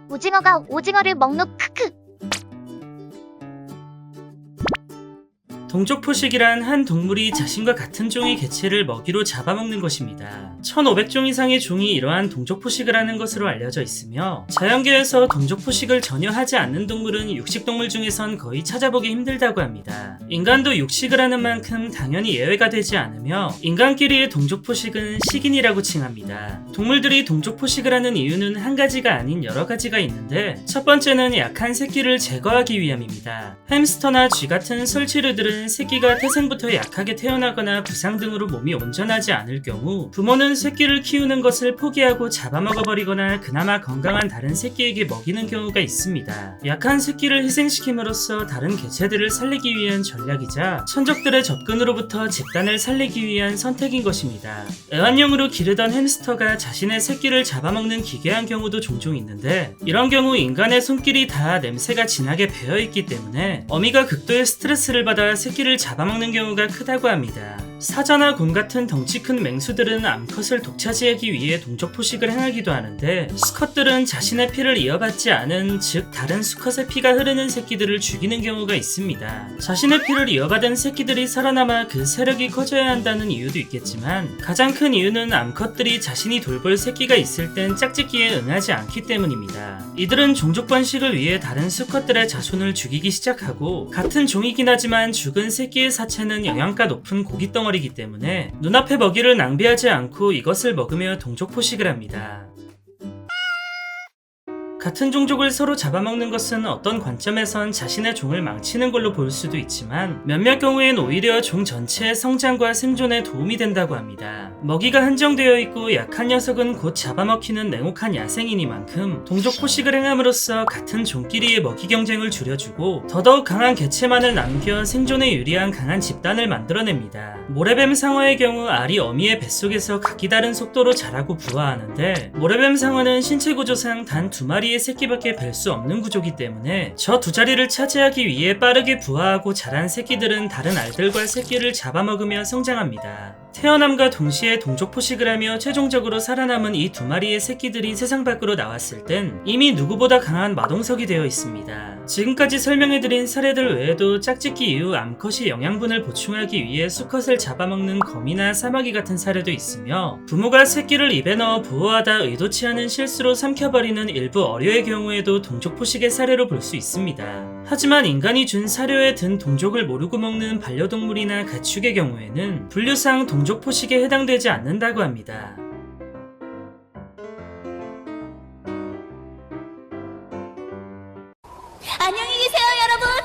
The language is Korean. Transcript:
오징어가 오징어를 먹노 크크. 동족포식이란 한 동물이 자신과 같은 종의 개체를 먹이로 잡아먹는 것입니다. 1500종 이상의 종이 이러한 동족포식을 하는 것으로 알려져 있으며 자연계에서 동족포식을 전혀 하지 않는 동물은 육식동물 중에선 거의 찾아보기 힘들다고 합니다. 인간도 육식을 하는 만큼 당연히 예외가 되지 않으며 인간끼리의 동족포식은 식인이라고 칭합니다. 동물들이 동족포식을 하는 이유는 한 가지가 아닌 여러 가지가 있는데 첫 번째는 약한 새끼를 제거하기 위함입니다. 햄스터나 쥐 같은 설치류들은 새끼가 태생부터 약하게 태어나거나 부상 등으로 몸이 온전하지 않을 경우 부모는 새끼를 키우는 것을 포기하고 잡아먹어버리거나 그나마 건강한 다른 새끼에게 먹이는 경우가 있습니다. 약한 새끼를 희생시킴으로써 다른 개체들을 살리기 위한 전략이자 천적들의 접근으로부터 집단을 살리기 위한 선택인 것입니다. 애완용으로 기르던 햄스터가 자신의 새끼를 잡아먹는 기괴한 경우도 종종 있는데 이런 경우 인간의 손길이 닿아 냄새가 진하게 배어있기 때문에 어미가 극도의 스트레스를 받아 새끼를 잡아먹는 경우가 크다고 합니다. 사자나 곰 같은 덩치 큰 맹수들은 암컷을 독차지하기 위해 동족포식을 행하기도 하는데 수컷들은 자신의 피를 이어받지 않은 즉 다른 수컷의 피가 흐르는 새끼들을 죽이는 경우가 있습니다. 자신의 피를 이어받은 새끼들이 살아남아 그 세력이 커져야 한다는 이유도 있겠지만 가장 큰 이유는 암컷들이 자신이 돌볼 새끼가 있을 땐 짝짓기에 응하지 않기 때문입니다. 이들은 종족 번식을 위해 다른 수컷들의 자손을 죽이기 시작하고 같은 종이긴 하지만 죽은 새끼의 사체는 영양가 높은 고깃덩어리이기 때문에 눈앞의 먹이를 낭비하지 않고 이것을 먹으며 동족포식을 합니다. 같은 종족을 서로 잡아먹는 것은 어떤 관점에선 자신의 종을 망치는 걸로 볼 수도 있지만 몇몇 경우엔 오히려 종 전체의 성장과 생존에 도움이 된다고 합니다. 먹이가 한정되어 있고 약한 녀석은 곧 잡아먹히는 냉혹한 야생이니만큼 동족포식을 행함으로써 같은 종끼리의 먹이 경쟁을 줄여주고 더더욱 강한 개체만을 남겨 생존에 유리한 강한 집단을 만들어냅니다. 모래뱀 상어의 경우 알이 어미의 뱃속에서 각기 다른 속도로 자라고 부화하는데 모래뱀 상어는 신체 구조상 단 2마리의 새끼밖에 뵐 수 없는 구조이기 때문에 저 두 자리를 차지하기 위해 빠르게 부화하고 자란 새끼들은 다른 알들과 새끼를 잡아먹으며 성장합니다. 태어남과 동시에 동족포식을 하며 최종적으로 살아남은 이 2마리의 새끼들이 세상 밖으로 나왔을 땐 이미 누구보다 강한 마동석이 되어 있습니다. 지금까지 설명해드린 사례들 외에도 짝짓기 이후 암컷이 영양분을 보충하기 위해 수컷을 잡아먹는 거미나 사마귀 같은 사례도 있으며 부모가 새끼를 입에 넣어 보호하다 의도치 않은 실수로 삼켜버리는 일부 어류의 경우에도 동족포식의 사례로 볼 수 있습니다. 하지만 인간이 준 사료에 든 동족을 모르고 먹는 반려동물이나 가축의 경우에는 분류상 동족포식에 해당되지 않는다고 합니다. 안녕히 계세요, 여러분!